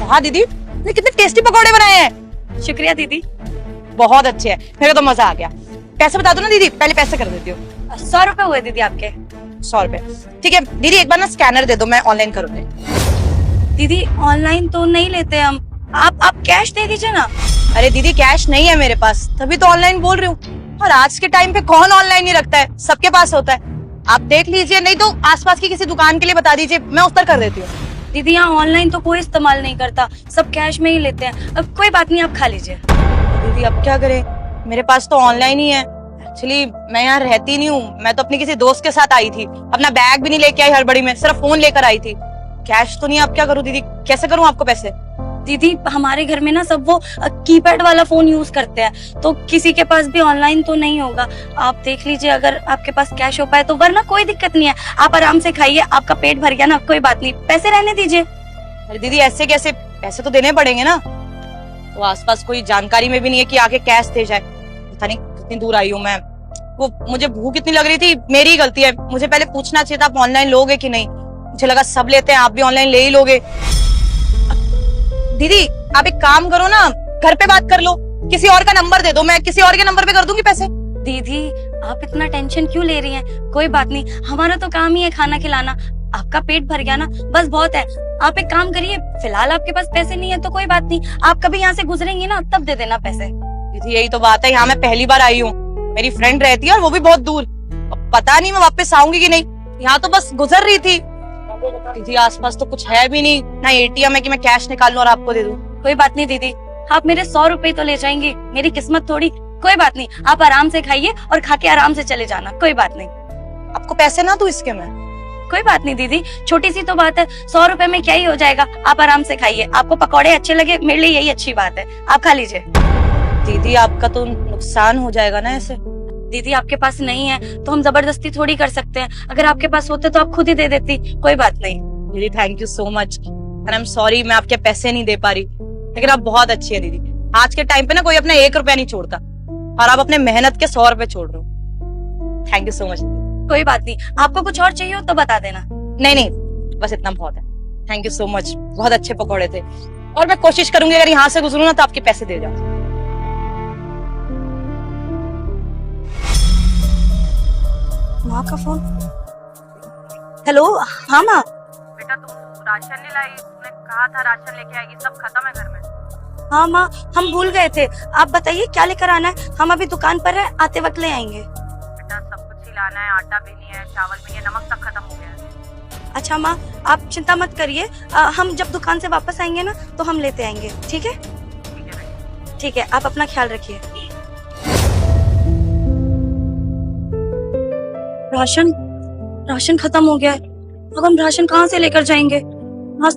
हाँ दीदी, ये कितने टेस्टी पकौड़े बनाए हैं। शुक्रिया दीदी। बहुत अच्छे हैं, मेरे को तो मजा आ गया। पैसे बता दो ना दीदी, पहले पैसे कर देती हूँ। 100 रुपए हुए दीदी आपके। 100 रुपए, ठीक है दीदी। एक बार ना स्कैनर दे दो, मैं ऑनलाइन करूंगी। दीदी ऑनलाइन तो नहीं लेते हम, आप कैश दे दीजिए ना। अरे दीदी कैश नहीं है मेरे पास, तभी तो ऑनलाइन बोल रही हूँ। और आज के टाइम पे कौन ऑनलाइन नहीं रखता है, सबके पास होता है। आप देख लीजिए, नहीं तो आसपास की किसी दुकान के लिए बता दीजिए, मैं उस पर कर देती हूँ। दीदी यहाँ ऑनलाइन तो कोई इस्तेमाल नहीं करता, सब कैश में ही लेते हैं। अब कोई बात नहीं, आप खा लीजिए। दीदी अब क्या करें, मेरे पास तो ऑनलाइन ही है। एक्चुअली मैं यहाँ रहती नहीं हूँ, मैं तो अपनी किसी दोस्त के साथ आई थी। अपना बैग भी नहीं लेके आई हड़बड़ी में, सिर्फ फोन लेकर आई थी। कैश तो नहीं। अब क्या करूँ दीदी, कैसे करूँ आपको पैसे? दीदी हमारे घर में ना सब वो कीपैड वाला फोन यूज करते हैं, तो किसी के पास भी ऑनलाइन तो नहीं होगा। आप देख लीजिए अगर आपके पास कैश हो पाए तो, वरना कोई दिक्कत नहीं है। आप आराम से खाइए, आपका पेट भर गया ना, कोई बात नहीं, पैसे रहने दीजिए। अरे दीदी ऐसे कैसे, पैसे तो देने पड़ेंगे ना। तो आसपास कोई जानकारी में भी नहीं है कि आके कैश दे जाए। पता नहीं कितनी दूर आई हूँ मैं। वो मुझे भूख इतनी लग रही थी, मेरी ही गलती है। मुझे पहले पूछना चाहिए था आप ऑनलाइन लोगे कि नहीं। मुझे लगा सब लेते हैं, आप भी ऑनलाइन ले ही लोगे। दीदी आप एक काम करो ना, घर पे बात कर लो, किसी और का नंबर दे दो, मैं किसी और के नंबर पे कर दूंगी पैसे। दीदी आप इतना टेंशन क्यों ले रही हैं? कोई बात नहीं, हमारा तो काम ही है खाना खिलाना। आपका पेट भर गया ना, बस बहुत है। आप एक काम करिए, फिलहाल आपके पास पैसे नहीं है तो कोई बात नहीं, आप कभी यहाँ से गुजरेंगे ना तब दे देना पैसे। दीदी यही तो बात है, यहाँ मैं पहली बार आई हूँ, मेरी फ्रेंड रहती है और वो भी बहुत दूर। पता नहीं मैं वापस आऊंगी कि नहीं। यहाँ तो बस गुजर रही थी। दीदी आसपास तो कुछ है भी नहीं, ना एटीएम है कि मैं कैश निकाल लूं और आपको दे दूं। कोई बात नहीं दीदी, आप मेरे 100 रुपए तो ले जाएंगे, मेरी किस्मत थोड़ी। कोई बात नहीं, आप आराम से खाइए और खा के आराम से चले जाना, कोई बात नहीं। आपको पैसे ना दूं इसके मैं? कोई बात नहीं दीदी, छोटी सी तो बात है, 100 रुपए में क्या ही हो जाएगा। आप आराम से खाइए, आपको पकौड़े अच्छे लगे, मेरे लिए यही अच्छी बात है, आप खा लीजिए। दीदी आपका तो नुकसान हो जाएगा ना ऐसे। दीदी आपके पास नहीं है तो हम जबरदस्ती थोड़ी कर सकते हैं, अगर आपके पास होते तो आप खुद ही दे देती। कोई बात नहीं। दीदी thank you so much, and I am sorry मैं आपके पैसे नहीं दे पा रही, लेकिन आप बहुत अच्छी है दीदी। आज के टाइम पे ना कोई अपना 1 रुपया नहीं छोड़ता, और आप अपने मेहनत के 100 रुपए छोड़ रहे हो। Thank you so much. कोई बात नहीं, आपको कुछ और चाहिए हो तो बता देना। नहीं नहीं, बस इतना बहुत है। थैंक यू सो मच, बहुत अच्छे पकौड़े थे, और मैं कोशिश करूंगी अगर यहाँ से गुजरूं ना तो आपके पैसे दे जाऊं। माँ का फोन। हेलो, हाँ माँ। बेटा तुम राशन नहीं लाई, तुमने कहा था राशन लेके आएगी, सब खत्म है घर में। हाँ माँ, हम भूल गए थे। आप बताइए क्या लेकर आना है, हम अभी दुकान पर हैं, आते वक्त ले आएंगे। बेटा सब कुछ ही लाना है, आटा भी नहीं है, चावल भी नहीं है, नमक सब खत्म हो गया है। अच्छा माँ, आप चिंता मत करिए, हम जब दुकान से वापस आएंगे ना तो हम लेते आएंगे, ठीक है? ठीक है बेटा। ठीक है, आप अपना ख्याल रखिए। राशन खत्म हो गया है, अब हम राशन कहाँ से लेकर जाएंगे? आज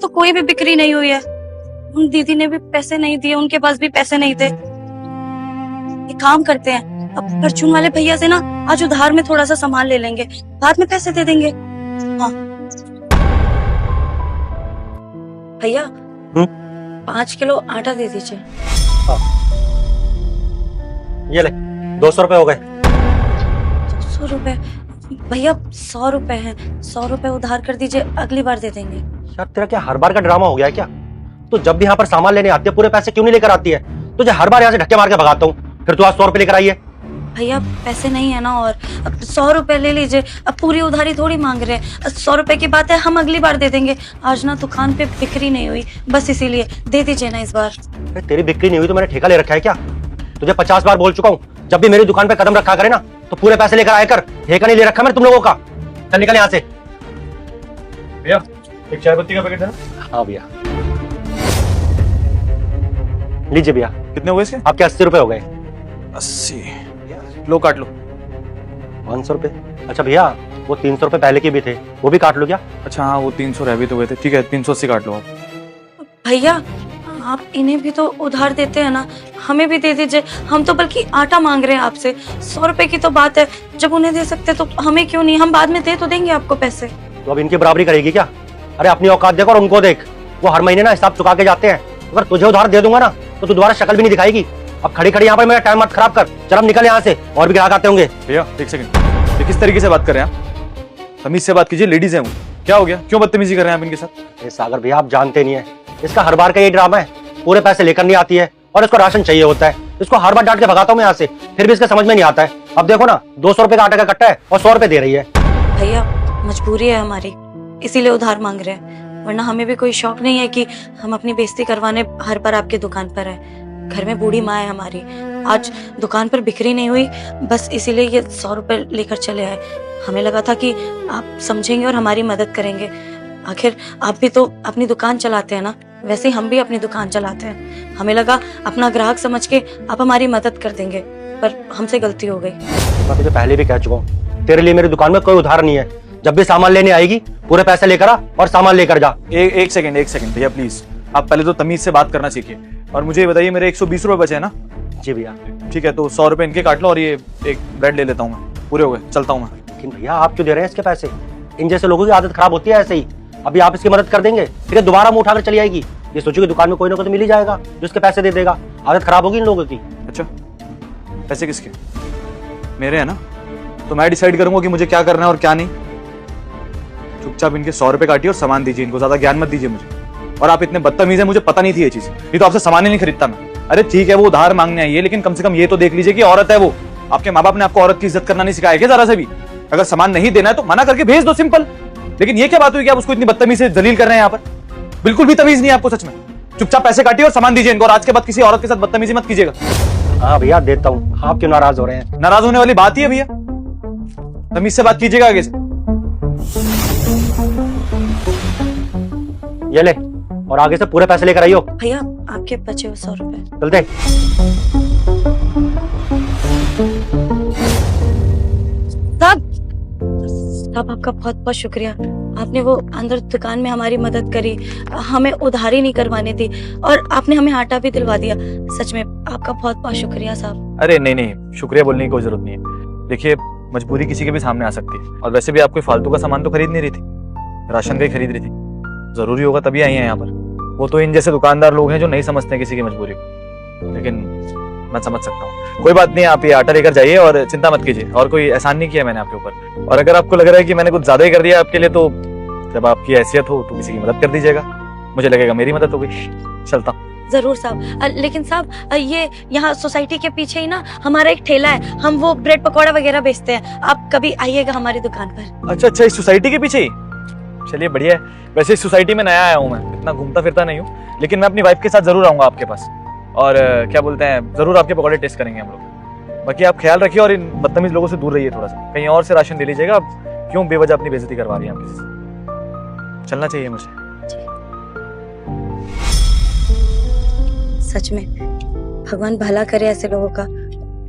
तो कोई भी बिक्री नहीं हुई है। उन दीदी ने भी पैसे नहीं दिए, उनके पास भी पैसे नहीं थे। एक काम करते हैं, अब परचून वाले भैया से ना आज उधार में थोड़ा सा सामान ले लेंगे, बाद में पैसे दे देंगे। हाँ भैया, 5 किलो आटा दे दीजिए। ये ले, 200 रुपए हो गए। 200 रुपए? भैया 100 रुपए हैं, 100 रुपए उधार कर दीजिए, अगली बार दे देंगे। यार तेरा क्या हर बार का ड्रामा हो गया है क्या? तू जब भी यहाँ पर सामान लेने आती है पूरे पैसे क्यों नहीं लेकर आती है? तुझे हर बार यहाँ से धक्के मार के भगाता हूँ, फिर तू आज 100 रुपए लेकर आई है। भैया पैसे नहीं है ना, और अब 100 रुपए ले लीजिए, अब पूरी उधारी थोड़ी मांग रहे हैं। 100 रुपए की बात है, हम अगली बार दे देंगे। आज ना दुकान पे बिक्री नहीं हुई, बस इसीलिए दे दीजिए ना इस बार। तेरी बिक्री नहीं हुई तो मैंने ठेका ले रखा है क्या? तुझे 50 बार बोल चुका हूँ, जब भी मेरी दुकान पे कदम रखा करे ना तो पूरे पैसे लेकर आया कर। ठेका नहीं ले रखा मैंने तुम लोगों का। चल निकल यहाँ से। भैया एक चाय पत्ती का पैकेट है। हाँ भैया, लीजिए भैया। कितने हुए इसके? आपके 80 रुपए हो गए। 80? लो काट लो। 500 रुपए? अच्छा भैया, वो 300 रुपए पहले के भी थे, वो भी काट लो क्या? अच्छा हाँ, वो 300 रह भी तो गए थे। ठीक है, 380 काट लो आप। भैया आप इन्हें भी तो उधार देते हैं ना, हमें भी दे दीजिए। हम तो बल्कि आटा मांग रहे हैं आपसे। 100 रुपए की तो बात है, जब उन्हें दे सकते तो हमें क्यों नहीं? हम बाद में दे तो देंगे आपको पैसे। तो अब इनकी बराबरी करेगी क्या? अरे अपनी औकात देखो और उनको देख, वो हर महीने ना हिसाब चुका के जाते हैं। अगर तुझे उधार दे दूंगा ना तो तू दोबारा शक्ल भी नहीं दिखाएगी। अब खड़ी खड़ी यहाँ पर मेरा टाइम मत खराब कर। चल अब निकल यहाँ से, और भी ग्राहक आते होंगे। भैया एक सेकंड, ये किस तरीके से बात कर रहे हैं आप? तमीज से बात कीजिए, लेडीज हैं वो। क्या हो गया, क्यों बदतमीजी कर रहे हैं आप इनके साथ? सागर भैया आप जानते नहीं है, इसका हर बार का ये ड्रामा है, पूरे पैसे लेकर नहीं आती है और इसको राशन चाहिए होता है। इसको हर बार डांट के भगाता हूँ मैं यहाँ से, फिर भी इसके समझ में नहीं आता है। अब देखो ना, 200 रुपए का आटा का कट्टा है और 100 रुपए दे रही है। भैया मजबूरी है हमारी, इसीलिए उधार मांग रहे हैं, वरना हमें भी कोई शौक नहीं है कि हम अपनी बेइज्जती करवाने हर बार आपकी दुकान पर आए। घर में बूढ़ी माँ है हमारी, आज दुकान पर बिक्री नहीं हुई, बस इसीलिए ये 100 रुपए लेकर चले आए। हमें लगा था कि आप समझेंगे और हमारी मदद करेंगे। आखिर आप भी तो अपनी दुकान चलाते हैं ना, वैसे ही हम भी अपनी दुकान चलाते हैं। हमें लगा अपना ग्राहक समझ के आप हमारी मदद कर देंगे, पर हमसे गलती हो गई। मैं तुझे पहले भी कह चुका हूँ, तेरे लिए मेरी दुकान में कोई उधार नहीं है। जब भी सामान लेने आएगी पूरे पैसे लेकर आ और सामान लेकर जा। एक सेकंड भैया प्लीज, आप पहले तो तमीज से बात करना सीखिए। और मुझे ये बताइए, मेरे 120 रुपए बचे हैं ना? जी भैया। ठीक है, तो 100 रुपए इनके काट लो और ये एक ब्रेड ले लेता हूँ मैं, पूरे हो गए, चलता हूँ मैं। लेकिन भैया आप क्यों दे रहे हैं इसके पैसे? इन जैसे लोगों की आदत खराब होती है ऐसे ही। अभी आप इसकी मदद कर देंगे, फिर दोबारा मुंह उठाकर चली आएगी। ये सोचो कि दुकान में कोई ना कोई तो मिल ही जाएगा जो उसके पैसे दे देगा। आदत खराब होगी इन लोगों की। अच्छा, पैसे किसके? मेरे हैं ना, तो मैं डिसाइड करूंगा कि मुझे क्या करना है और क्या नहीं। चुपचाप इनके 100 रुपए काटिए और सामान दीजिए इनको, ज्यादा ज्ञान मत दीजिए मुझे। और आप इतने बदतमीज हैं, मुझे पता नहीं थी ये चीज। ये तो आपसे सामान ही नहीं खरीदता मैं। अरे ठीक है, वो उधार मांगने आई है, लेकिन कम से कम ये तो देख लीजिए कि औरत है वो। आपके माँ बाप ने आपको औरत की इज्जत करना नहीं सिखाया क्या जरा से भी? अगर सामान नहीं देना है तो मना करके भेज दो, सिंपल। लेकिन ये क्या बात हुई कि आप उसको इतनी बदतमीजी से जलील कर रहे हैं यहाँ पर? बिल्कुल भी तमीज नहीं है आपको सच में। चुपचाप पैसे काटिए और सामान दीजिए इनको, और आज के बाद किसी औरत के साथ बदतमीजी मत कीजिएगा। हाँ भैया देता हूँ, आप क्यों नाराज हो रहे हैं? नाराज होने वाली बात ही है भैया, तमीज से बात कीजिएगा आगे से। ये ले, और आगे से पूरे पैसे लेकर आइयो। भैया आपके बचे हुए 100 रुपए। चलते। साहब आपका बहुत बहुत शुक्रिया। आपने वो अंदर दुकान में हमारी मदद करी, हमें उधारी नहीं करवानी थी, और आपने हमें आटा भी दिलवा दिया। सच में आपका बहुत बहुत शुक्रिया साहब। अरे नहीं, शुक्रिया बोलने की कोई जरूरत नहीं है। देखिए, मजबूरी किसी के भी सामने आ सकती है, और वैसे भी आप कोई फालतू का सामान तो खरीद नहीं रही थी, राशन का ही खरीद रही थी। जरूरी होगा तभी आई है यहाँ पर। वो तो इन जैसे दुकानदार लोग हैं जो नहीं समझते किसी की मजबूरी को, लेकिन मैं समझ सकता हूँ। कोई बात नहीं, आप ये आटा लेकर जाइए और चिंता मत कीजिए। और कोई एहसान नहीं किया मैंने आपके ऊपर, और अगर आपको लग रहा है कि मैंने कुछ ज्यादा ही कर दिया आपके लिए, तो जब आपकी हैसियत हो तो किसी की मदद कर दीजिएगा। मुझे लगेगा मेरी मदद हो गई। चलता हूँ। जरूर साहब। लेकिन साहब ये यहाँ सोसाइटी के पीछे ही ना हमारा एक ठेला है, हम वो ब्रेड पकौड़ा वगैरह बेचते हैं। आप कभी आइएगा हमारी दुकान पर। अच्छा, इस सोसाइटी के पीछे ही? चलिए बढ़िया है। वैसे इस सोसाइटी में नया आया हूँ मैं, इतना घूमता फिरता नहीं हूँ, लेकिन मैं अपनी वाइफ के साथ जरूर आऊंगा आपके पास, और क्या बोलते हैं, जरूर आपके पकौड़े टेस्ट करेंगे हम लोग। बाकी आप ख्याल रखिए और इन बदतमीज लोगों से दूर रहिए थोड़ा सा। कहीं और से राशन ले लीजिएगा, आप क्यों बेवजह अपनी बेइज्जती करवा रही हैं आप किसी से? चलना चाहिए मुझे। सच में भगवान भला करे ऐसे लोगों का।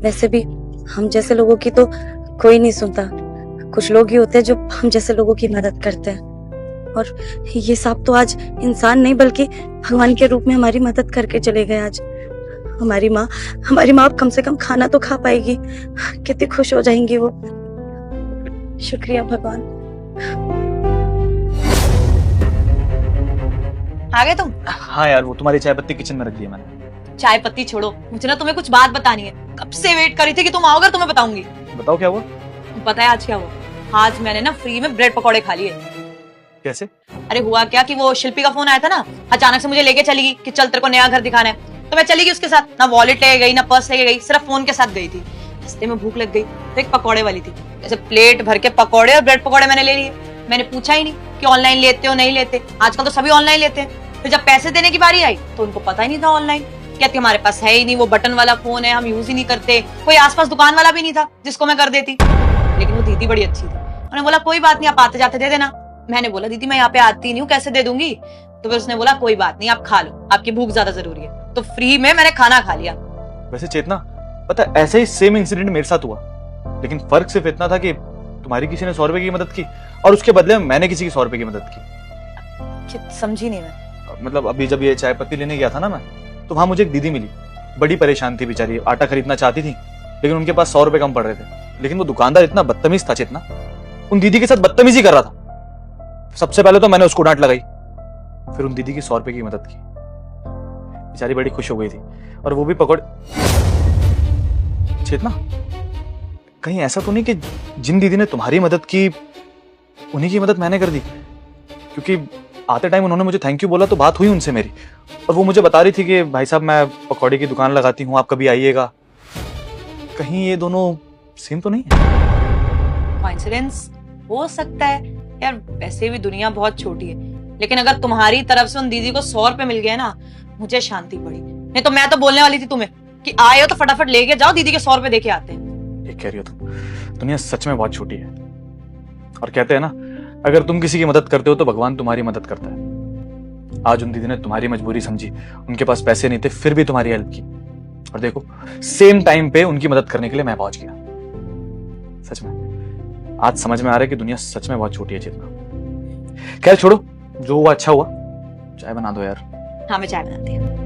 वैसे भी हम जैसे लोगों की तो कोई नहीं सुनता, कुछ लोग ही होते हैं जो हम जैसे लोगों की मदद करते हैं। और ये साहब तो आज इंसान नहीं बल्कि भगवान के रूप में हमारी मदद करके चले गए। आज हमारी माँ अब कम से कम खाना तो खा पाएगी, कितनी खुश हो जाएंगी वो। शुक्रिया भगवान। आ गए तुम? हाँ यार, वो तुम्हारी चाय पत्ती किचन में रख दी है मैंने। चाय पत्ती छोड़ो, मुझे ना तुम्हें कुछ बात बतानी है। कब से वेट करी थी कि तुम आओगे, तुम्हें बताऊंगी। बताओ क्या हुआ? पता है आज क्या हुआ? आज मैंने ना फ्री में ब्रेड पकौड़े खा लिए। कैसे? अरे हुआ क्या कि वो शिल्पी का फोन आया था ना, अचानक से मुझे लेके चली गई कि चल तेरे को नया घर दिखाना है। तो मैं चली गई उसके साथ, ना वॉलेट ले गई ना पर्स लेके गई, सिर्फ फोन के साथ गई थी। रास्ते में भूख लग गई तो एक पकौड़े वाली थी, जैसे प्लेट भर के पकौड़े और ब्रेड पकौड़े मैंने ले लिए। मैंने पूछा ही नहीं कि ऑनलाइन लेते हो नहीं लेते, आजकल तो सभी ऑनलाइन लेते हैं। फिर जब पैसे देने की बारी आई तो उनको पता ही नहीं था ऑनलाइन। कहती हमारे पास है ही नहीं, वो बटन वाला फोन है, हम यूज ही नहीं करते। कोई आसपास दुकान वाला भी नहीं था जिसको मैं कर देती। लेकिन वो दीदी बड़ी अच्छी थी, उन्होंने बोला कोई बात नहीं, आप आते जाते दे देना। मैंने बोला दीदी मैं यहाँ पे आती नहीं हूँ, कैसे दे दूंगी? तो फिर उसने बोला कोई बात नहीं, आप खा लो, आपकी भूख ज्यादा जरूरी है। तो फ्री में मैंने खाना खा लिया। वैसे चेतना, पता है ऐसे ही सेम इंसिडेंट मेरे साथ हुआ, लेकिन फर्क सिर्फ इतना था कि तुम्हारी किसी ने 100 रुपए की मदद की और उसके बदले में मैंने किसी की 100 रुपए की मदद की। समझी नहीं मैं। मतलब अभी जब ये चाय पत्ती लेने गया था ना मैं, तो वहां मुझे एक दीदी मिली, बड़ी परेशान थी बेचारी, आटा खरीदना चाहती थी लेकिन उनके पास 100 रुपए कम पड़ रहे थे। लेकिन वो दुकानदार इतना बदतमीज था चेतना, उन दीदी के साथ बदतमीजी कर रहा था। सबसे पहले तो मैंने उसको डांट लगाई, फिर उन दीदी की 100 रुपए की मदद की। बेचारी बड़ी खुश हो गई थी, और वो भी पकौड़े। चेतना, कहीं ऐसा तो नहीं कि जिन दीदी ने तुम्हारी मदद की उन्हीं की मदद मैंने कर दी? क्योंकि आते टाइम उन्होंने मुझे थैंक यू बोला तो बात हुई उनसे मेरी, और वो मुझे बता रही थी कि भाई साहब मैं पकौड़े की दुकान लगाती हूँ, आप कभी आइएगा। कहीं ये दोनों सेम तो नहीं है? कोइंसिडेंस हो सकता है यार, वैसे भी दुनिया बहुत छोटी है, लेकिन अगर तुम्हारी तरफ से उन दीदी को 100 रुपए मिल गए ना, मुझे शांति पड़ी। नहीं तो मैं तो बोलने वाली थी तुम्हें कि आए हो तो फटाफट लेके जाओ, दीदी के 100 रुपए देके आते हैं। ये कह रही हो तुम, दुनिया सच में बहुत छोटी है। और कहते हैं ना, अगर तुम किसी की मदद करते हो तो भगवान तुम्हारी मदद करता है। आज उन दीदी ने तुम्हारी मजबूरी समझी, उनके पास पैसे नहीं थे फिर भी तुम्हारी हेल्प की, और देखो सेम टाइम पे उनकी मदद करने के लिए मैं पहुंच गया। सच में आज समझ में आ रहा है कि दुनिया सच में बहुत छोटी है चेतना। खैर छोड़ो, जो हुआ अच्छा हुआ। चाय बना दो यार। हाँ मैं चाय बनाती हूँ।